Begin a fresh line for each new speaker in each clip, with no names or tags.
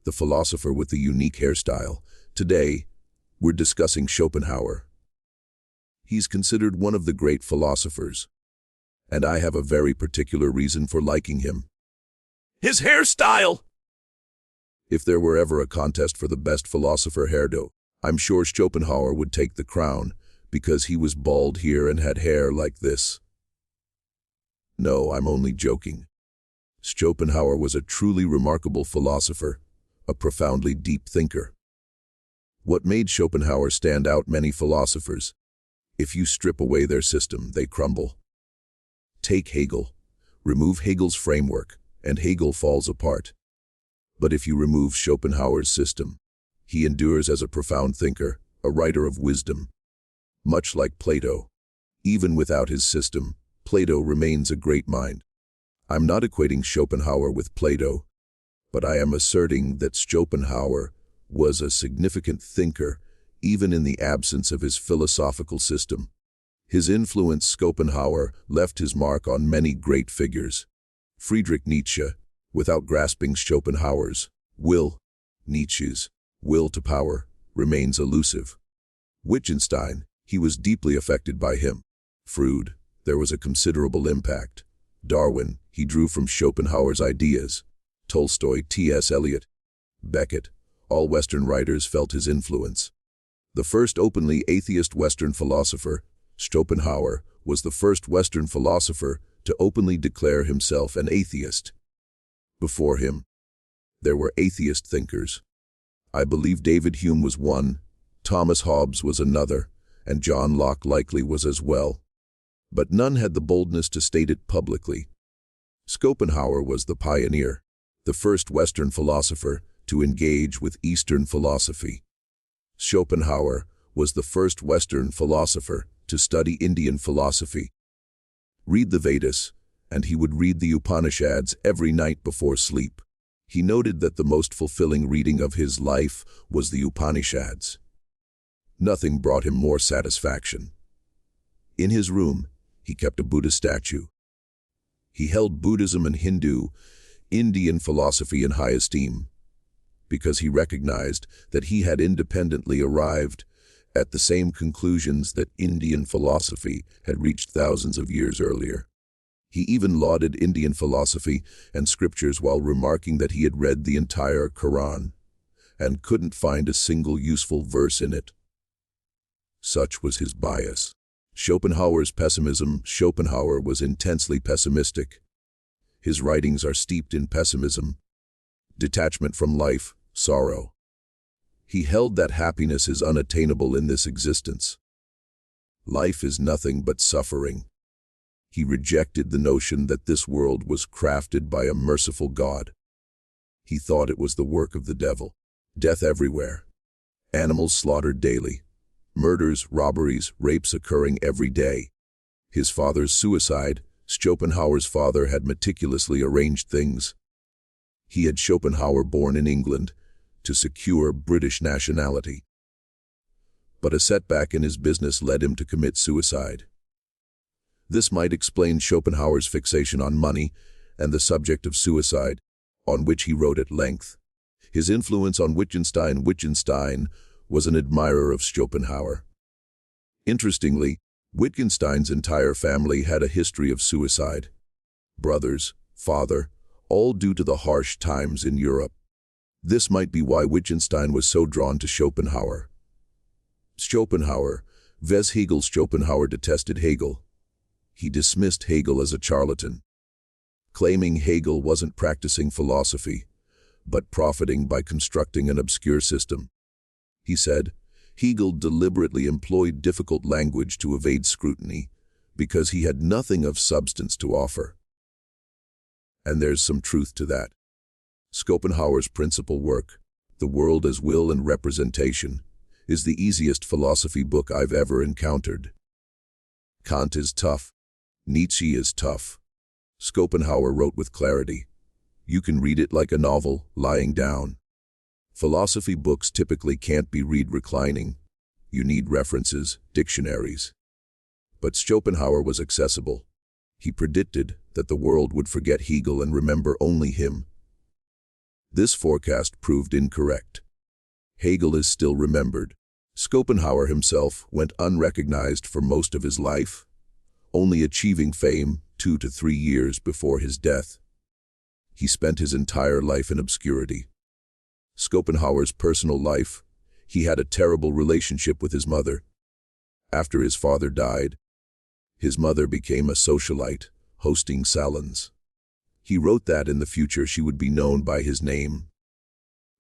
the philosopher with the unique hairstyle. Today, we're discussing Schopenhauer. He's considered one of the great philosophers, and I have a very particular reason for liking him. His hairstyle! If there were ever a contest for the best philosopher hairdo, I'm sure Schopenhauer would take the crown, because he was bald here and had hair like this. No, I'm only joking. Schopenhauer was a truly remarkable philosopher, a profoundly deep thinker. What made Schopenhauer stand out many philosophers? If you strip away their system, they crumble. Take Hegel. Remove Hegel's framework, and Hegel falls apart. But if you remove Schopenhauer's system, he endures as a profound thinker, a writer of wisdom. Much like Plato, even without his system, Plato remains a great mind. I'm not equating Schopenhauer with Plato, but I am asserting that Schopenhauer was a significant thinker, even in the absence of his philosophical system. His influence, Schopenhauer, left his mark on many great figures. Friedrich Nietzsche, without grasping Schopenhauer's will, Nietzsche's will to power, remains elusive. Wittgenstein, he was deeply affected by him. Freud, there was a considerable impact. Darwin, he drew from Schopenhauer's ideas. Tolstoy, T.S. Eliot, Beckett, all Western writers felt his influence. The first openly atheist Western philosopher, Schopenhauer, was the first Western philosopher to openly declare himself an atheist. Before him, there were atheist thinkers. I believe David Hume was one, Thomas Hobbes was another, and John Locke likely was as well. But none had the boldness to state it publicly. Schopenhauer was the pioneer, the first Western philosopher to engage with Eastern philosophy. Schopenhauer was the first Western philosopher to study Indian philosophy. Read the Vedas, and he would read the Upanishads every night before sleep. He noted that the most fulfilling reading of his life was the Upanishads. Nothing brought him more satisfaction. In his room, he kept a Buddha statue. He held Buddhism and Indian philosophy in high esteem, because he recognized that he had independently arrived at the same conclusions that Indian philosophy had reached thousands of years earlier. He even lauded Indian philosophy and scriptures while remarking that he had read the entire Quran and couldn't find a single useful verse in it. Such was his bias. Schopenhauer's pessimism. Schopenhauer was intensely pessimistic. His writings are steeped in pessimism, detachment from life, sorrow. He held that happiness is unattainable in this existence. Life is nothing but suffering. He rejected the notion that this world was crafted by a merciful God. He thought it was the work of the devil. Death everywhere. Animals slaughtered daily. Murders, robberies, rapes occurring every day. His father's suicide. Schopenhauer's father had meticulously arranged things. He had Schopenhauer born in England to secure British nationality. But a setback in his business led him to commit suicide. This might explain Schopenhauer's fixation on money and the subject of suicide, on which he wrote at length. His influence on Wittgenstein. Wittgenstein was an admirer of Schopenhauer. Interestingly, Wittgenstein's entire family had a history of suicide. Brothers, father, all due to the harsh times in Europe. This might be why Wittgenstein was so drawn to Schopenhauer. Schopenhauer, Wes Hegel. Schopenhauer detested Hegel. He dismissed Hegel as a charlatan, claiming Hegel wasn't practicing philosophy, but profiting by constructing an obscure system. He said, Hegel deliberately employed difficult language to evade scrutiny because he had nothing of substance to offer. And there's some truth to that. Schopenhauer's principal work, The World as Will and Representation, is the easiest philosophy book I've ever encountered. Kant is tough. Nietzsche is tough. Schopenhauer wrote with clarity. You can read it like a novel, lying down. Philosophy books typically can't be read reclining. You need references, dictionaries. But Schopenhauer was accessible. He predicted that the world would forget Hegel and remember only him. This forecast proved incorrect. Hegel is still remembered. Schopenhauer himself went unrecognized for most of his life, only achieving fame 2 to 3 years before his death. He spent his entire life in obscurity. Schopenhauer's personal life: he had a terrible relationship with his mother. After his father died, his mother became a socialite, hosting salons. He wrote that in the future she would be known by his name.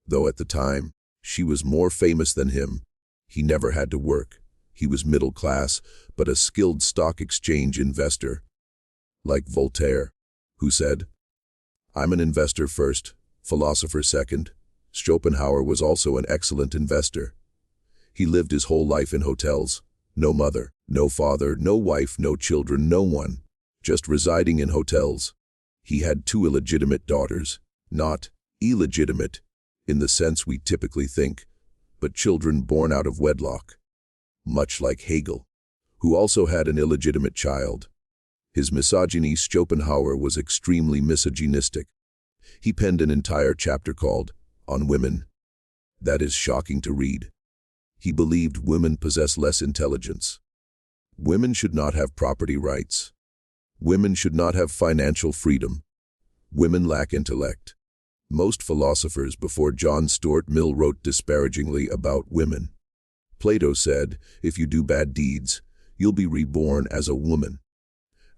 Though at the time, she was more famous than him. He never had to work. He was middle class, but a skilled stock exchange investor. Like Voltaire, who said, "I'm an investor first, philosopher second." Schopenhauer was also an excellent investor. He lived his whole life in hotels. No mother, no father, no wife, no children, no one. Just residing in hotels. He had 2 illegitimate daughters, not illegitimate in the sense we typically think, but children born out of wedlock. Much like Hegel, who also had an illegitimate child. His misogyny: Schopenhauer was extremely misogynistic. He penned an entire chapter called On Women. That is shocking to read. He believed women possess less intelligence. Women should not have property rights. Women should not have financial freedom. Women lack intellect. Most philosophers before John Stuart Mill wrote disparagingly about women. Plato said, "If you do bad deeds, you'll be reborn as a woman."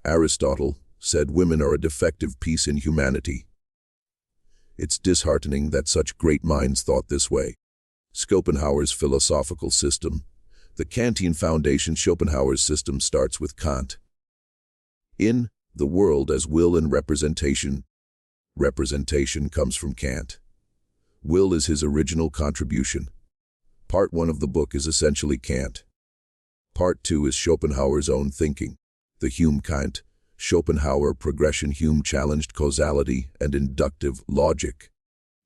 Aristotle said women are a defective piece in humanity. It's disheartening that such great minds thought this way. Schopenhauer's philosophical system. The Kantian foundation. Schopenhauer's system starts with Kant. In The World as Will and Representation. Representation comes from Kant. Will is his original contribution. Part 1 of the book is essentially Kant. Part 2 is Schopenhauer's own thinking. The Hume-Kant, Schopenhauer progression. Hume challenged causality and inductive logic.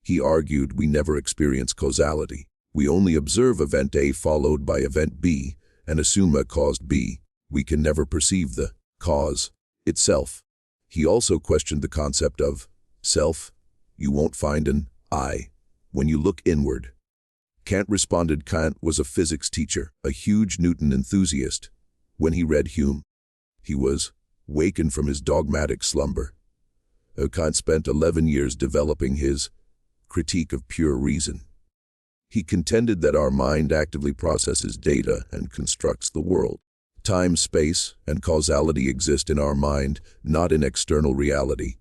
He argued we never experience causality. We only observe event A followed by event B and assume A caused B. We can never perceive the cause itself. He also questioned the concept of self. You won't find an I when you look inward. Kant responded. Kant was a physics teacher, a huge Newton enthusiast. When he read Hume, he was wakened from his dogmatic slumber. Kant spent 11 years developing his critique of pure reason. He contended that our mind actively processes data and constructs the world. Time, space, and causality exist in our mind, not in external reality.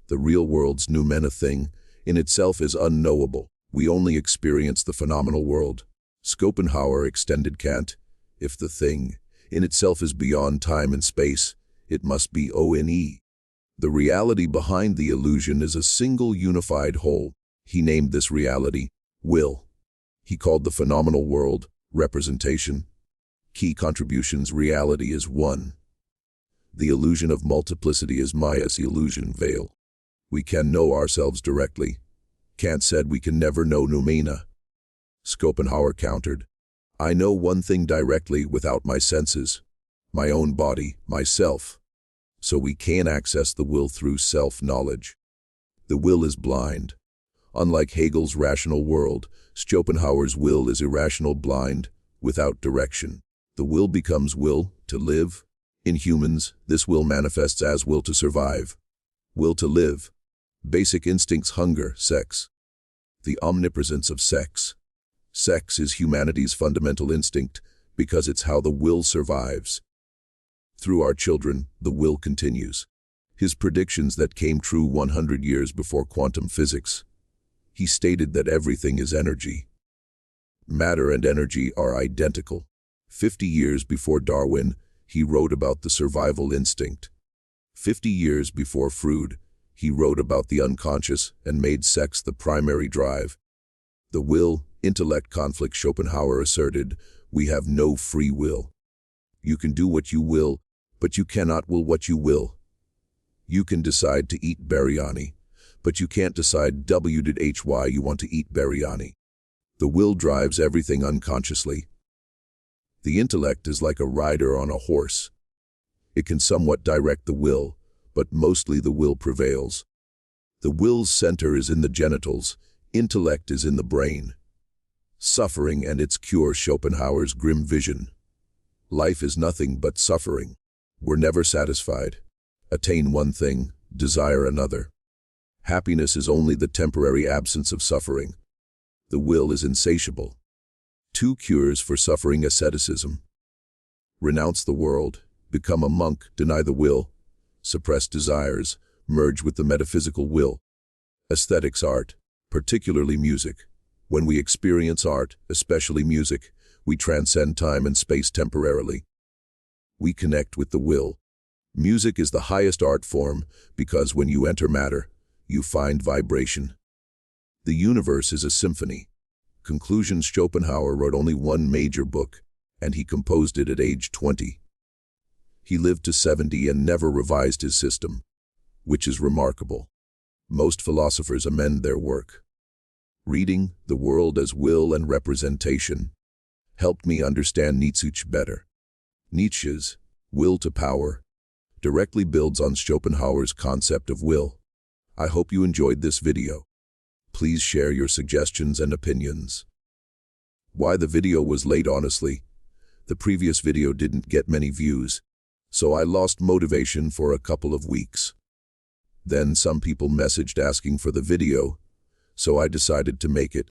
The real world's noumena thing in itself is unknowable. We only experience the phenomenal world. Schopenhauer extended Kant. If the thing in itself is beyond time and space, it must be one. The reality behind the illusion is a single unified whole. He named this reality will. He called the phenomenal world representation. Key contributions: reality is one. The illusion of multiplicity is Maya's illusion veil. We can know ourselves directly. Kant said we can never know noumena. Schopenhauer countered, I know one thing directly without my senses, my own body, myself. So we can access the will through self-knowledge. The will is blind. Unlike Hegel's rational world, Schopenhauer's will is irrational, blind, without direction. The will becomes will to live. In humans, this will manifests as will to survive, will to live. Basic instincts: hunger, sex. The omnipresence of sex. Sex is humanity's fundamental instinct because it's how the will survives. Through our children, the will continues. His predictions that came true 100 years before quantum physics. He stated that everything is energy. Matter and energy are identical. 50 years before Darwin, he wrote about the survival instinct. 50 years before Freud, he wrote about the unconscious and made sex the primary drive. The will-intellect conflict: Schopenhauer asserted, we have no free will. You can do what you will, but you cannot will what you will. You can decide to eat biryani, but you can't decide why you want to eat biryani. The will drives everything unconsciously. The intellect is like a rider on a horse. It can somewhat direct the will, but mostly the will prevails. The will's center is in the genitals, intellect is in the brain. Suffering and its cure, Schopenhauer's grim vision. Life is nothing but suffering. We're never satisfied. Attain one thing, desire another. Happiness is only the temporary absence of suffering. The will is insatiable. 2 cures for suffering: asceticism. Renounce the world, become a monk, deny the will, suppress desires, merge with the metaphysical will. Aesthetics: art, particularly music. When we experience art, especially music, we transcend time and space temporarily. We connect with the will. Music is the highest art form because when you enter matter, you find vibration. The universe is a symphony. Conclusions: Schopenhauer wrote only one major book, and he composed it at age 20. He lived to 70 and never revised his system, which is remarkable. Most philosophers amend their work. Reading The World as Will and Representation helped me understand Nietzsche better. Nietzsche's Will to Power directly builds on Schopenhauer's concept of will. I hope you enjoyed this video. Please share your suggestions and opinions. Why the video was late: honestly, the previous video didn't get many views, so I lost motivation for a couple of weeks. Then some people messaged asking for the video, so I decided to make it.